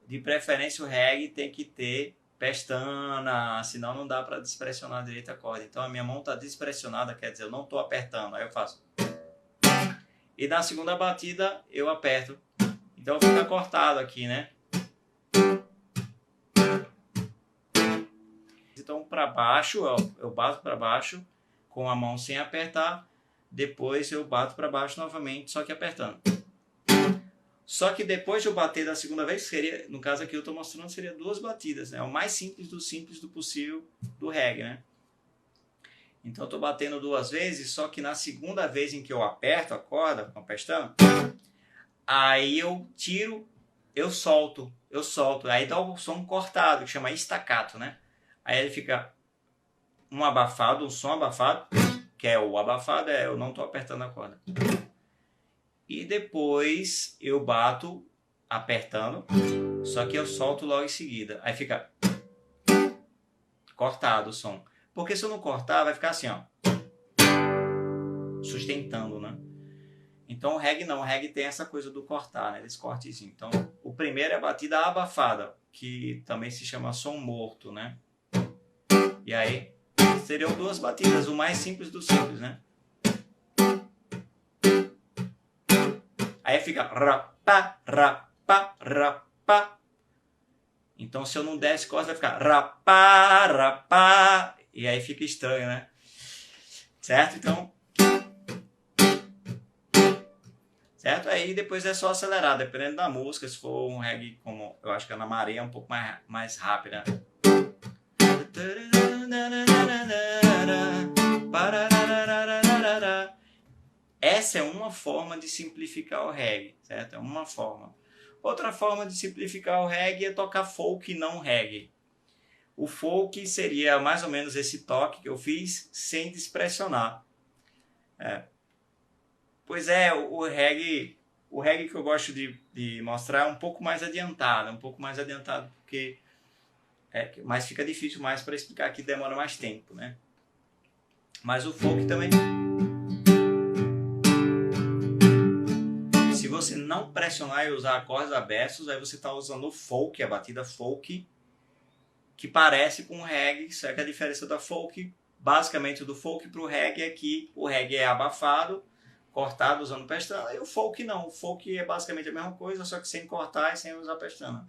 De preferência o reggae tem que ter pestana, senão não dá para despressionar direito a corda. Então a minha mão está despressionada, quer dizer, eu não estou apertando. Aí eu faço. E na segunda batida eu aperto. Então fica cortado aqui, né? Então para baixo, eu bato para baixo com a mão sem apertar. Depois eu bato para baixo novamente, só que apertando. Só que depois de eu bater da segunda vez, seria, no caso aqui eu estou mostrando, seria 2 batidas, né? É o mais simples do possível do reggae, né? Então eu estou batendo 2 vezes, só que na segunda vez em que eu aperto a corda com a pestana, aí eu tiro, eu solto. Aí dá o som cortado, que chama staccato, né? Aí ele fica um abafado, um som abafado, que é o abafado, eu não estou apertando a corda. E depois eu bato apertando, só que eu solto logo em seguida. Aí fica cortado o som. Porque se eu não cortar, vai ficar assim, ó. Sustentando, né? Então o reggae não, o reggae tem essa coisa do cortar, né? Esse cortezinho. Então o primeiro é a batida abafada, que também se chama som morto, né? E aí seriam 2 batidas, o mais simples do simples, né? Aí fica rapá, rapá, rapá. Então se eu não der esse corte vai ficar rapá, rapá. E aí fica estranho, né? Certo? Então... certo? Aí depois é só acelerar, dependendo da música. Se for um reggae como eu acho que a Ana Maria é um pouco mais rápida. Essa é uma forma de simplificar o reggae, certo? É uma forma. Outra forma de simplificar o reggae é tocar folk e não reggae. O folk seria mais ou menos esse toque que eu fiz sem despressionar. Pois é, o reggae que eu gosto de mostrar é um pouco mais adiantado, porque mas fica difícil mais para explicar que demora mais tempo, né? Mas o folk também. Se você não pressionar e usar acordes abertos, aí você está usando o folk, a batida folk, que parece com o reggae. Só que a diferença da folk, basicamente do folk para o reggae é que o reggae é abafado, cortado usando pestana, e o folk não. O folk é basicamente a mesma coisa, só que sem cortar e sem usar pestana.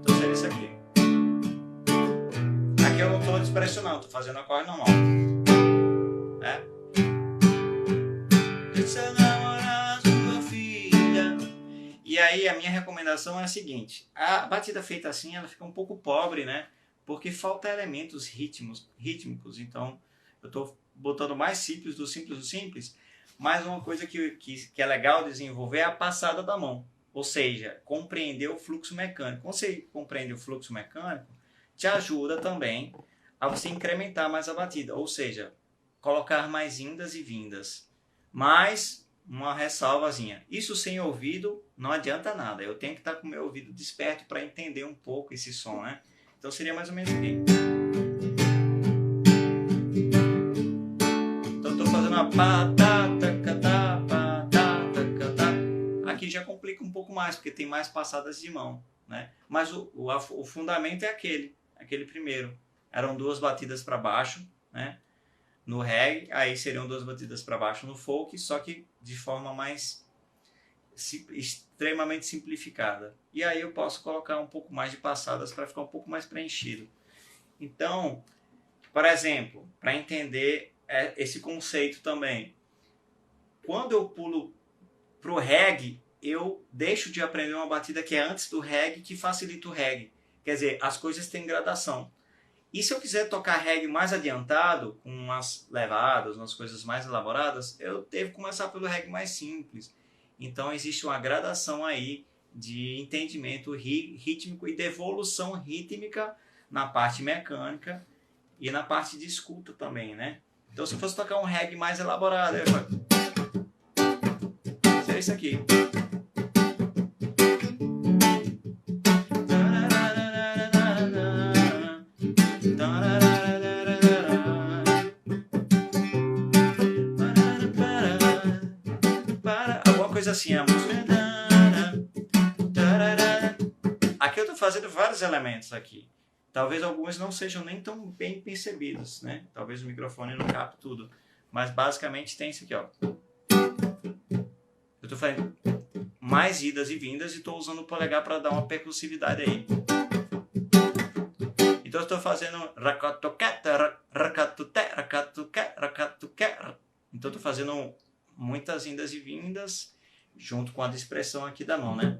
Então seria isso aqui. Aqui eu não estou despressionando, estou fazendo acorde normal. E aí a minha recomendação é a seguinte: a batida feita assim ela fica um pouco pobre, né? Porque falta elementos rítmicos. Então eu estou botando mais simples do simples. Mas uma coisa que é legal desenvolver é a passada da mão. Ou seja, compreender o fluxo mecânico. Quando você compreende o fluxo mecânico, te ajuda também a você incrementar mais a batida. Ou seja, colocar mais indas e vindas. Mas uma ressalvazinha. Isso sem ouvido não adianta nada. Eu tenho que estar com o meu ouvido desperto para entender um pouco esse som, né? Então seria mais ou menos aqui. Então estou fazendo uma patata, catá, patata, catá. Aqui já complica um pouco mais, porque tem mais passadas de mão, né? Mas o fundamento é aquele primeiro. Eram 2 batidas para baixo, né? No reggae, aí seriam 2 batidas para baixo no folk, só que de forma mais extremamente simplificada. E aí eu posso colocar um pouco mais de passadas para ficar um pouco mais preenchido. Então, por exemplo, para entender esse conceito também, quando eu pulo para o reggae, eu deixo de aprender uma batida que é antes do reggae, que facilita o reggae. Quer dizer, as coisas têm gradação. E se eu quiser tocar reggae mais adiantado, com umas levadas, umas coisas mais elaboradas, eu devo começar pelo reggae mais simples. Então existe uma gradação aí de entendimento rítmico e de evolução rítmica na parte mecânica e na parte de escuta também, né? Então se eu fosse tocar um reggae mais elaborado, eu falo... seria isso aqui. coisa assim, a música... Aqui eu estou fazendo vários elementos aqui. Talvez alguns não sejam nem tão bem percebidos, né? Talvez o microfone não capte tudo. Mas basicamente tem isso aqui, ó. Eu estou fazendo mais idas e vindas e estou usando o polegar para dar uma percussividade aí. Então eu estou fazendo... Então eu estou fazendo muitas indas e vindas junto com a expressão aqui da mão, né?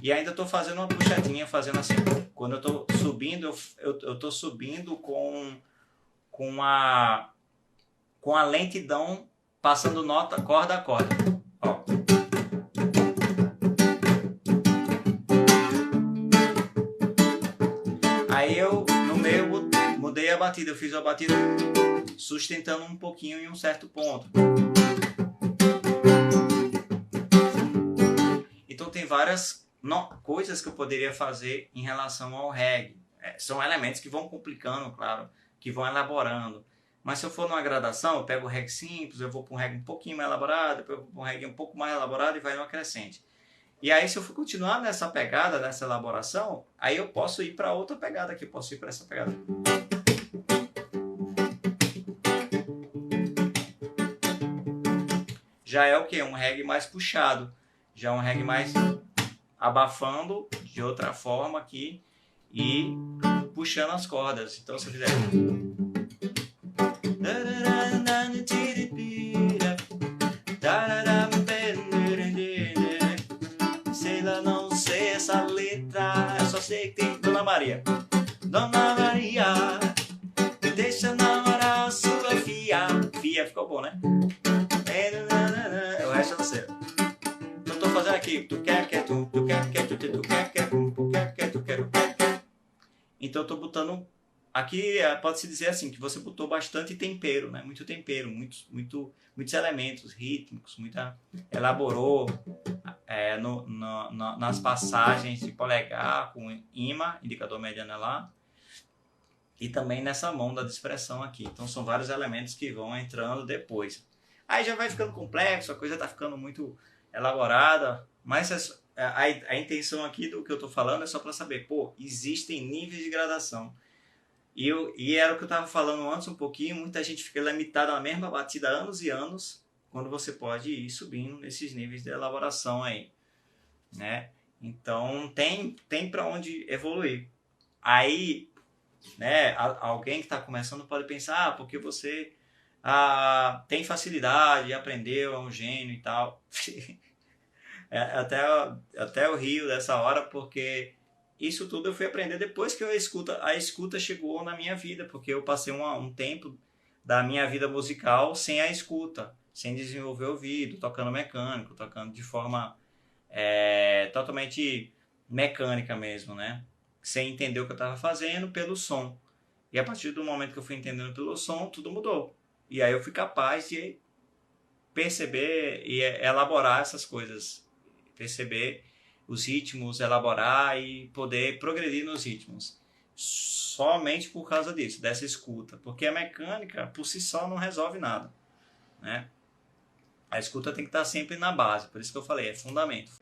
E ainda estou fazendo uma puxadinha, fazendo assim. Quando eu estou subindo, eu estou subindo com a lentidão, passando nota, corda a corda. Ó. Aí eu, no meio, mudei a batida. Eu fiz a batida sustentando um pouquinho em um certo ponto. Então tem várias coisas que eu poderia fazer em relação ao reggae. São elementos que vão complicando, claro, que vão elaborando. Mas se eu for numa gradação, eu pego o reggae simples, eu vou para um reggae um pouquinho mais elaborado, depois eu vou para um reggae um pouco mais elaborado e vai numa crescente. E aí se eu for continuar nessa pegada, nessa elaboração, aí eu posso ir para outra pegada aqui, eu posso ir para essa pegada. Já é o que? Um reggae mais puxado. Já é um reggae mais abafando de outra forma aqui e puxando as cordas. Então se eu fizer... Sei lá, não sei essa letra, eu só sei que tem Dona Maria. Dona Maria, deixa namorar sua filha. Filha ficou bom, né? O resto eu não sei. Então tô fazendo aqui. Tu quer, tu quer, tu quer, tu quer, tu quer, tu quer. Então eu tô botando... Aqui pode-se dizer assim, que você botou bastante tempero, né? Muito tempero, muitos elementos rítmicos, elaborou nas passagens de polegar com ímã, indicador mediano lá, e também nessa mão da expressão aqui. Então são vários elementos que vão entrando depois. Aí já vai ficando complexo, a coisa está ficando muito elaborada, mas a intenção aqui do que eu estou falando é só para saber, pô, existem níveis de gradação. E era o que eu estava falando antes um pouquinho, muita gente fica limitada na mesma batida há anos e anos, quando você pode ir subindo nesses níveis de elaboração aí, né? Então tem para onde evoluir. Aí, né, alguém que está começando pode pensar, porque você tem facilidade, aprendeu, é um gênio e tal. Até eu rio dessa hora, porque... Isso tudo eu fui aprender depois que a escuta chegou na minha vida, porque eu passei um tempo da minha vida musical sem a escuta, sem desenvolver o ouvido, tocando mecânico, tocando de forma totalmente mecânica mesmo, né? Sem entender o que eu estava fazendo pelo som. E a partir do momento que eu fui entendendo pelo som, tudo mudou. E aí eu fui capaz de perceber e elaborar essas coisas, perceber os ritmos, elaborar e poder progredir nos ritmos. Somente por causa disso, dessa escuta. Porque a mecânica, por si só, não resolve nada, né? A escuta tem que estar sempre na base. Por isso que eu falei, é fundamento.